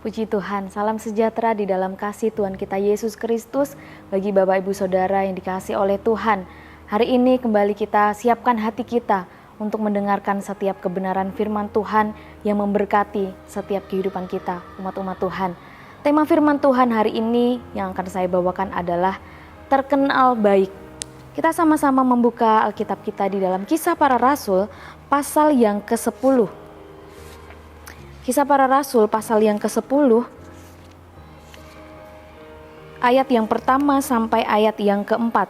Puji Tuhan, salam sejahtera di dalam kasih Tuhan kita Yesus Kristus bagi Bapak Ibu Saudara yang dikasihi oleh Tuhan. Hari ini kembali kita siapkan hati kita untuk mendengarkan setiap kebenaran firman Tuhan yang memberkati setiap kehidupan kita, umat-umat Tuhan. Tema firman Tuhan hari ini yang akan saya bawakan adalah terkenal baik. Kita sama-sama membuka Alkitab kita di dalam Kisah Para Rasul pasal yang ke-10. Kisah Para Rasul pasal yang ke-10, ayat yang pertama sampai ayat yang ke-4.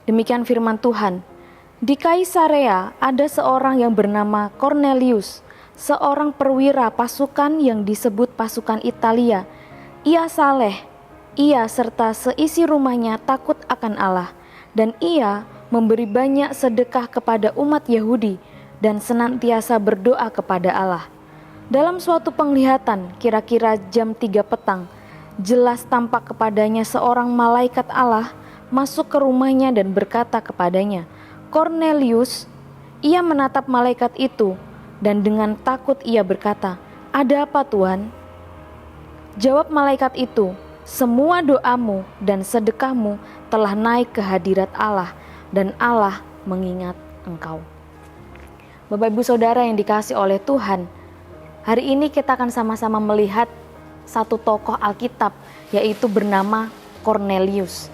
Demikian firman Tuhan. Di Kaisarea ada seorang yang bernama Kornelius, seorang perwira pasukan yang disebut pasukan Italia. Ia saleh, ia serta seisi rumahnya takut akan Allah, dan ia memberi banyak sedekah kepada umat Yahudi dan senantiasa berdoa kepada Allah. Dalam suatu penglihatan, kira-kira jam 3 petang, jelas tampak kepadanya seorang malaikat Allah masuk ke rumahnya dan berkata kepadanya, "Kornelius." Ia menatap malaikat itu dan dengan takut ia berkata, "Ada apa, Tuhan?" Jawab malaikat itu, "Semua doamu dan sedekahmu telah naik ke hadirat Allah, dan Allah mengingat engkau." Bapak Ibu Saudara yang dikasihi oleh Tuhan, hari ini kita akan sama-sama melihat satu tokoh Alkitab, yaitu bernama Kornelius.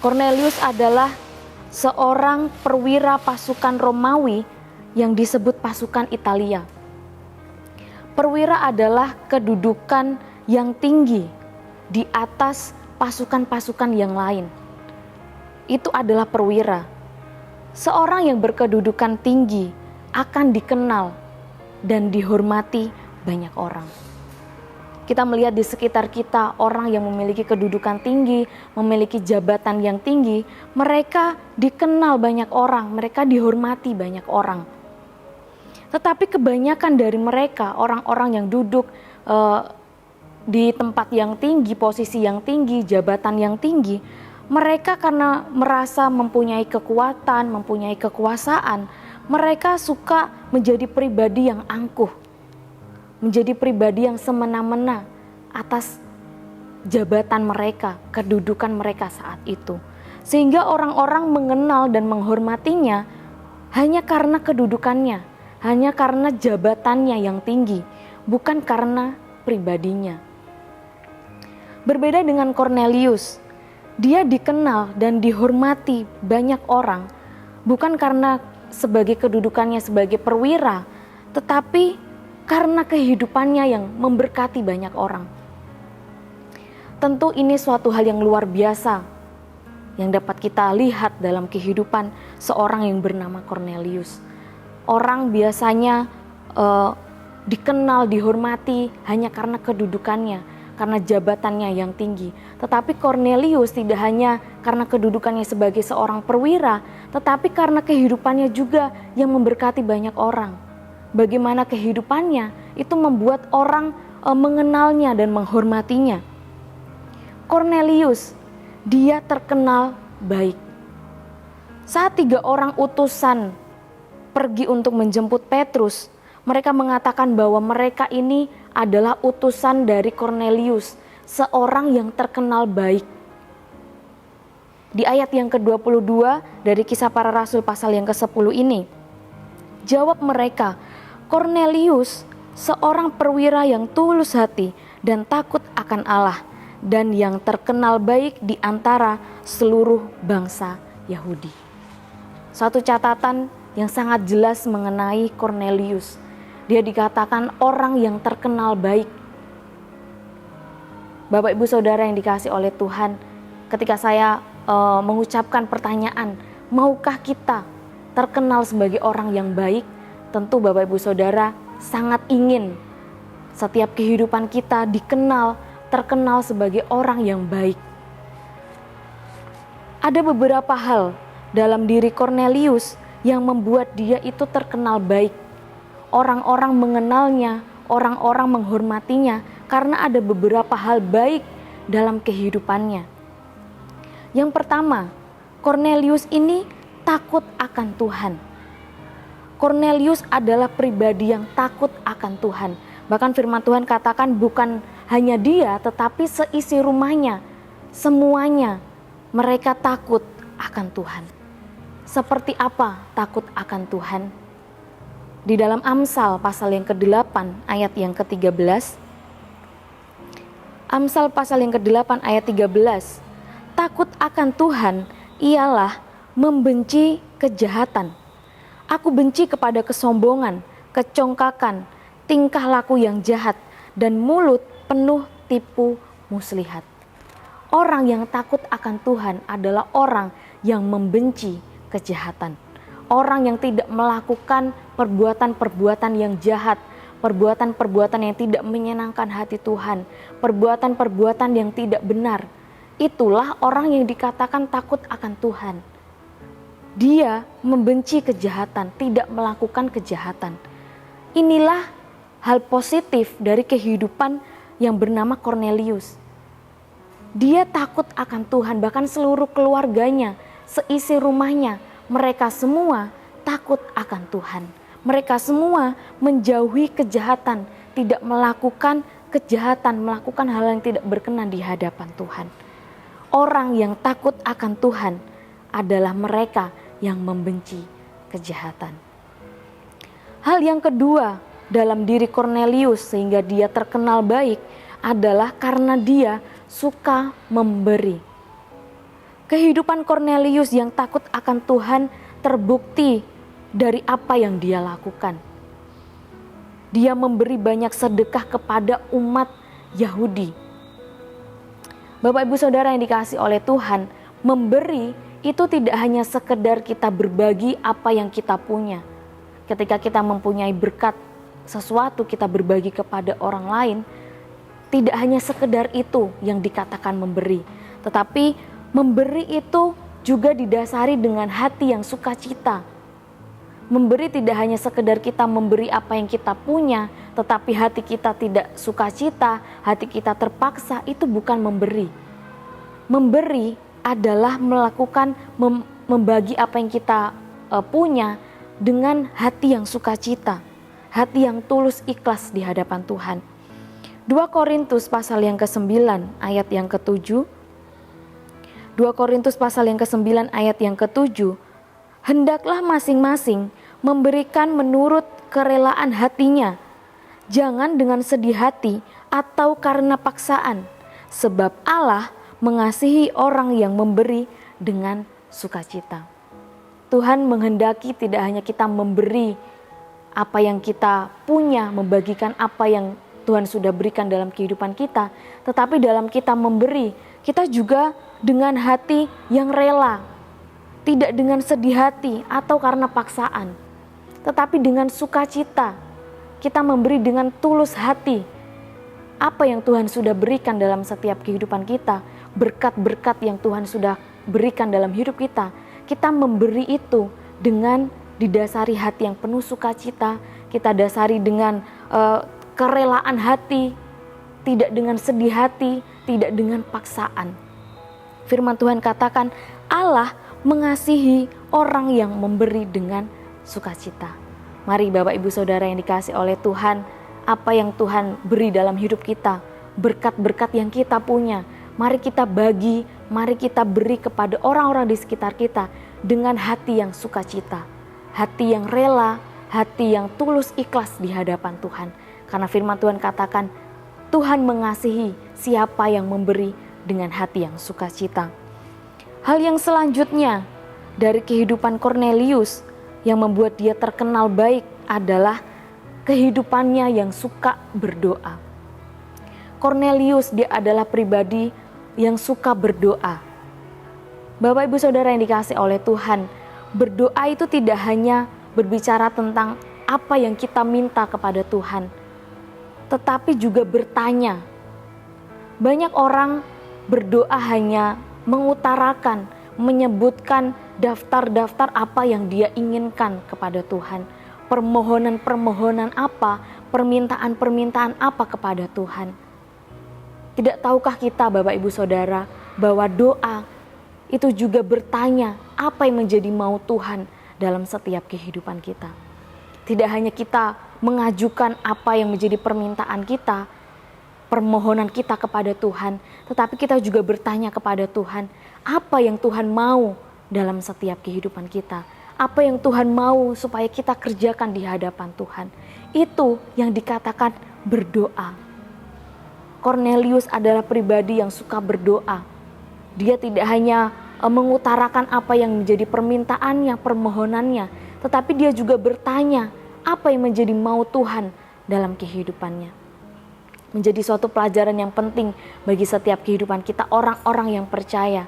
Kornelius adalah seorang perwira pasukan Romawi yang disebut pasukan Italia. Perwira adalah kedudukan yang tinggi di atas pasukan-pasukan yang lain. Itu adalah perwira. Seorang yang berkedudukan tinggi akan dikenal dan dihormati banyak orang. Kita melihat di sekitar kita orang yang memiliki kedudukan tinggi, memiliki jabatan yang tinggi, mereka dikenal banyak orang, mereka dihormati banyak orang. Tetapi kebanyakan dari mereka, orang-orang yang duduk di tempat yang tinggi, posisi yang tinggi, jabatan yang tinggi, mereka karena merasa mempunyai kekuatan, mempunyai kekuasaan, mereka suka menjadi pribadi yang angkuh, menjadi pribadi yang semena-mena atas jabatan mereka, kedudukan mereka saat itu. Sehingga orang-orang mengenal dan menghormatinya hanya karena kedudukannya, hanya karena jabatannya yang tinggi, bukan karena pribadinya. Berbeda dengan Kornelius, dia dikenal dan dihormati banyak orang, bukan karena sebagai kedudukannya sebagai perwira, tetapi karena kehidupannya yang memberkati banyak orang. Tentu ini suatu hal yang luar biasa yang dapat kita lihat dalam kehidupan seorang yang bernama Kornelius. Orang biasanya dikenal, dihormati hanya karena kedudukannya, karena jabatannya yang tinggi. Tetapi Kornelius tidak hanya karena kedudukannya sebagai seorang perwira, tetapi karena kehidupannya juga yang memberkati banyak orang. Bagaimana kehidupannya itu membuat orang mengenalnya dan menghormatinya. Kornelius, dia terkenal baik. Saat 3 orang utusan pergi untuk menjemput Petrus, mereka mengatakan bahwa mereka ini adalah utusan dari Kornelius, seorang yang terkenal baik. Di ayat yang ke-22 dari Kisah Para Rasul pasal yang ke-10 ini, jawab mereka, "Kornelius, seorang perwira yang tulus hati dan takut akan Allah, dan yang terkenal baik di antara seluruh bangsa Yahudi." Satu catatan yang sangat jelas mengenai Kornelius. Dia dikatakan orang yang terkenal baik. Bapak Ibu Saudara yang dikasihi oleh Tuhan, ketika saya mengucapkan pertanyaan, maukah kita terkenal sebagai orang yang baik? Tentu Bapak Ibu Saudara sangat ingin setiap kehidupan kita dikenal, terkenal sebagai orang yang baik. Ada beberapa hal dalam diri Kornelius yang membuat dia itu terkenal baik. Orang-orang mengenalnya, orang-orang menghormatinya karena ada beberapa hal baik dalam kehidupannya. Yang pertama, Kornelius ini takut akan Tuhan. Kornelius adalah pribadi yang takut akan Tuhan. Bahkan firman Tuhan katakan bukan hanya dia tetapi seisi rumahnya, semuanya mereka takut akan Tuhan. Seperti apa takut akan Tuhan? Di dalam Amsal pasal yang ke-8 ayat yang ke-13. Amsal pasal yang ke-8 ayat 13. Takut akan Tuhan ialah membenci kejahatan. Aku benci kepada kesombongan, kecongkakan, tingkah laku yang jahat, dan mulut penuh tipu muslihat. Orang yang takut akan Tuhan adalah orang yang membenci kejahatan. Orang yang tidak melakukan perbuatan-perbuatan yang jahat, perbuatan-perbuatan yang tidak menyenangkan hati Tuhan, perbuatan-perbuatan yang tidak benar. Itulah orang yang dikatakan takut akan Tuhan. Dia membenci kejahatan, tidak melakukan kejahatan. Inilah hal positif dari kehidupan yang bernama Kornelius. Dia takut akan Tuhan, bahkan seluruh keluarganya, seisi rumahnya, mereka semua takut akan Tuhan. Mereka semua menjauhi kejahatan, tidak melakukan kejahatan, melakukan hal yang tidak berkenan di hadapan Tuhan. Orang yang takut akan Tuhan adalah mereka yang membenci kejahatan. Hal yang kedua dalam diri Kornelius sehingga dia terkenal baik adalah karena dia suka memberi. Kehidupan Kornelius yang takut akan Tuhan terbukti dari apa yang dia lakukan. Dia memberi banyak sedekah kepada umat Yahudi. Bapak Ibu Saudara yang dikasihi oleh Tuhan, memberi itu tidak hanya sekedar kita berbagi apa yang kita punya. Ketika kita mempunyai berkat sesuatu, kita berbagi kepada orang lain, tidak hanya sekedar itu yang dikatakan memberi. Tetapi memberi itu juga didasari dengan hati yang sukacita. Memberi tidak hanya sekedar kita memberi apa yang kita punya, tetapi hati kita tidak sukacita, hati kita terpaksa, itu bukan memberi. Memberi adalah melakukan membagi apa yang kita punya dengan hati yang sukacita, hati yang tulus ikhlas di hadapan Tuhan. 2 Korintus pasal yang ke-9 ayat yang ke-7. 2 Korintus pasal yang ke-9 ayat yang ke-7. Hendaklah masing-masing memberikan menurut kerelaan hatinya, jangan dengan sedih hati atau karena paksaan, sebab Allah mengasihi orang yang memberi dengan sukacita. Tuhan menghendaki tidak hanya kita memberi apa yang kita punya, membagikan apa yang Tuhan sudah berikan dalam kehidupan kita, tetapi dalam kita memberi, kita juga dengan hati yang rela, tidak dengan sedih hati atau karena paksaan, tetapi dengan sukacita. Kita memberi dengan tulus hati. Apa yang Tuhan sudah berikan dalam setiap kehidupan kita, berkat-berkat yang Tuhan sudah berikan dalam hidup kita, kita memberi itu dengan didasari hati yang penuh sukacita, kita dasari dengan kerelaan hati, tidak dengan sedih hati, tidak dengan paksaan. Firman Tuhan katakan Allah mengasihi orang yang memberi dengan sukacita. Mari Bapak Ibu Saudara yang dikasihi oleh Tuhan, apa yang Tuhan beri dalam hidup kita, berkat-berkat yang kita punya, mari kita bagi, mari kita beri kepada orang-orang di sekitar kita dengan hati yang sukacita, hati yang rela, hati yang tulus ikhlas di hadapan Tuhan. Karena firman Tuhan katakan, Tuhan mengasihi siapa yang memberi dengan hati yang sukacita. Hal yang selanjutnya dari kehidupan Kornelius yang membuat dia terkenal baik adalah kehidupannya yang suka berdoa. Kornelius dia adalah pribadi yang suka berdoa. Bapak Ibu Saudara yang dikasihi oleh Tuhan, berdoa itu tidak hanya berbicara tentang apa yang kita minta kepada Tuhan, tetapi juga bertanya. Banyak orang berdoa hanya mengutarakan, menyebutkan daftar-daftar apa yang dia inginkan kepada Tuhan. Permohonan-permohonan apa, permintaan-permintaan apa kepada Tuhan. Tidak tahukah kita Bapak Ibu Saudara bahwa doa itu juga bertanya apa yang menjadi mau Tuhan dalam setiap kehidupan kita. Tidak hanya kita mengajukan apa yang menjadi permintaan kita, permohonan kita kepada Tuhan, tetapi kita juga bertanya kepada Tuhan, apa yang Tuhan mau dalam setiap kehidupan kita, apa yang Tuhan mau supaya kita kerjakan di hadapan Tuhan. Itu yang dikatakan berdoa. Cornelius adalah pribadi yang suka berdoa. Dia tidak hanya mengutarakan apa yang menjadi permintaannya, permohonannya, tetapi dia juga bertanya apa yang menjadi mau Tuhan dalam kehidupannya. Menjadi suatu pelajaran yang penting bagi setiap kehidupan kita, orang-orang yang percaya.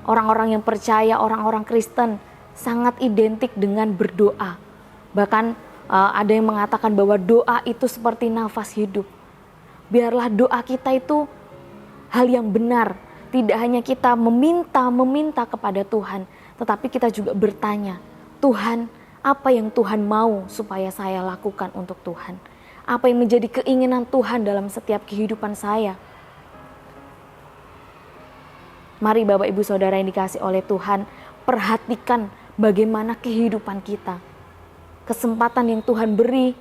Orang-orang yang percaya, orang-orang Kristen sangat identik dengan berdoa. Bahkan ada yang mengatakan bahwa doa itu seperti nafas hidup. Biarlah doa kita itu hal yang benar. Tidak hanya kita meminta kepada Tuhan, tetapi kita juga bertanya, Tuhan, apa yang Tuhan mau supaya saya lakukan untuk Tuhan? Apa yang menjadi keinginan Tuhan dalam setiap kehidupan saya? Mari Bapak Ibu Saudara yang dikasihi oleh Tuhan, perhatikan bagaimana kehidupan kita. Kesempatan yang Tuhan beri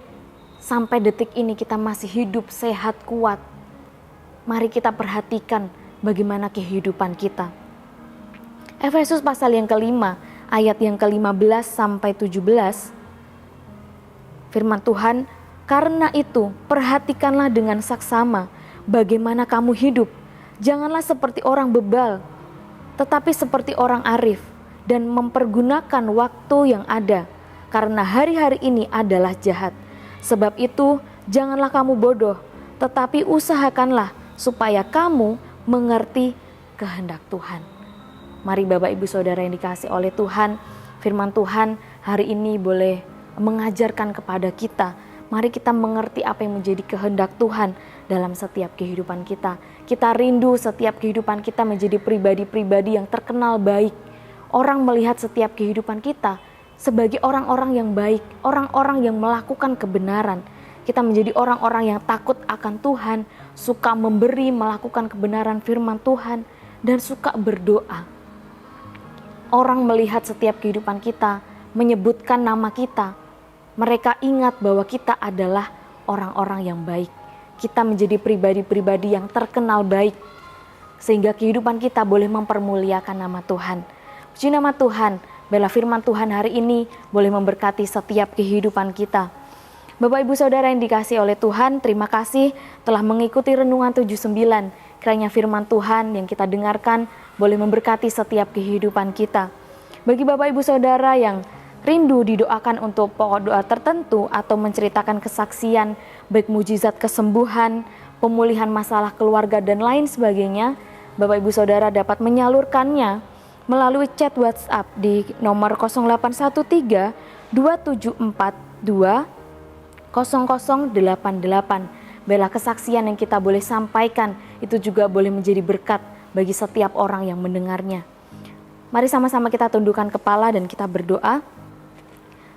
sampai detik ini kita masih hidup, sehat, kuat. Mari kita perhatikan bagaimana kehidupan kita. Efesus pasal yang kelima, ayat yang ke-15 sampai 17. Firman Tuhan, karena itu perhatikanlah dengan saksama bagaimana kamu hidup. Janganlah seperti orang bebal, tetapi seperti orang arif, dan mempergunakan waktu yang ada, karena hari-hari ini adalah jahat. Sebab itu janganlah kamu bodoh, tetapi usahakanlah supaya kamu mengerti kehendak Tuhan. Mari Bapak Ibu Saudara yang dikasihi oleh Tuhan, firman Tuhan hari ini boleh mengajarkan kepada kita. Mari kita mengerti apa yang menjadi kehendak Tuhan dalam setiap kehidupan kita. Kita rindu setiap kehidupan kita menjadi pribadi-pribadi yang terkenal baik. Orang melihat setiap kehidupan kita sebagai orang-orang yang baik, orang-orang yang melakukan kebenaran. Kita menjadi orang-orang yang takut akan Tuhan, suka memberi, melakukan kebenaran firman Tuhan, dan suka berdoa. Orang melihat setiap kehidupan kita, menyebutkan nama kita. Mereka ingat bahwa kita adalah orang-orang yang baik. Kita menjadi pribadi-pribadi yang terkenal baik, sehingga kehidupan kita boleh mempermuliakan nama Tuhan. Puji nama Tuhan, biarlah firman Tuhan hari ini boleh memberkati setiap kehidupan kita. Bapak Ibu Saudara yang dikasihi oleh Tuhan, terima kasih telah mengikuti Renungan 79. Kiranya firman Tuhan yang kita dengarkan boleh memberkati setiap kehidupan kita. Bagi Bapak Ibu Saudara yang rindu didoakan untuk pokok doa tertentu atau menceritakan kesaksian, baik mujizat kesembuhan, pemulihan masalah keluarga dan lain sebagainya, Bapak Ibu Saudara dapat menyalurkannya melalui chat WhatsApp di nomor 0813 2742 0088. Biarlah kesaksian yang kita boleh sampaikan itu juga boleh menjadi berkat bagi setiap orang yang mendengarnya. Mari sama-sama kita tundukkan kepala dan kita berdoa.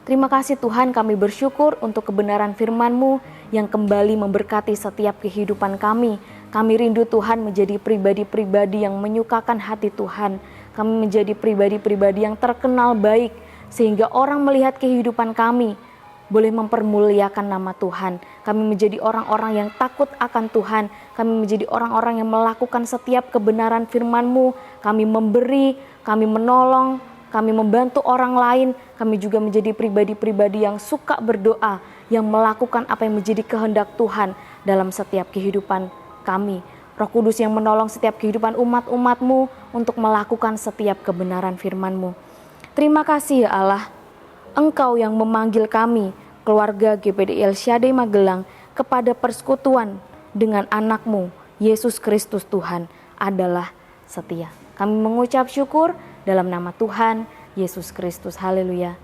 Terima kasih Tuhan, kami bersyukur untuk kebenaran firman-Mu yang kembali memberkati setiap kehidupan kami. Kami rindu Tuhan menjadi pribadi-pribadi yang menyukakan hati Tuhan. Kami menjadi pribadi-pribadi yang terkenal baik, sehingga orang melihat kehidupan kami boleh mempermuliakan nama Tuhan. Kami menjadi orang-orang yang takut akan Tuhan. Kami menjadi orang-orang yang melakukan setiap kebenaran firman-Mu. Kami memberi, kami menolong, kami membantu orang lain. Kami juga menjadi pribadi-pribadi yang suka berdoa, yang melakukan apa yang menjadi kehendak Tuhan dalam setiap kehidupan kami. Roh Kudus yang menolong setiap kehidupan umat-umat-Mu untuk melakukan setiap kebenaran firman-Mu. Terima kasih ya Allah, Engkau yang memanggil kami, keluarga GPD El Shaddai Magelang, kepada persekutuan dengan anak-Mu, Yesus Kristus Tuhan adalah setia. Kami mengucap syukur dalam nama Tuhan Yesus Kristus. Haleluya.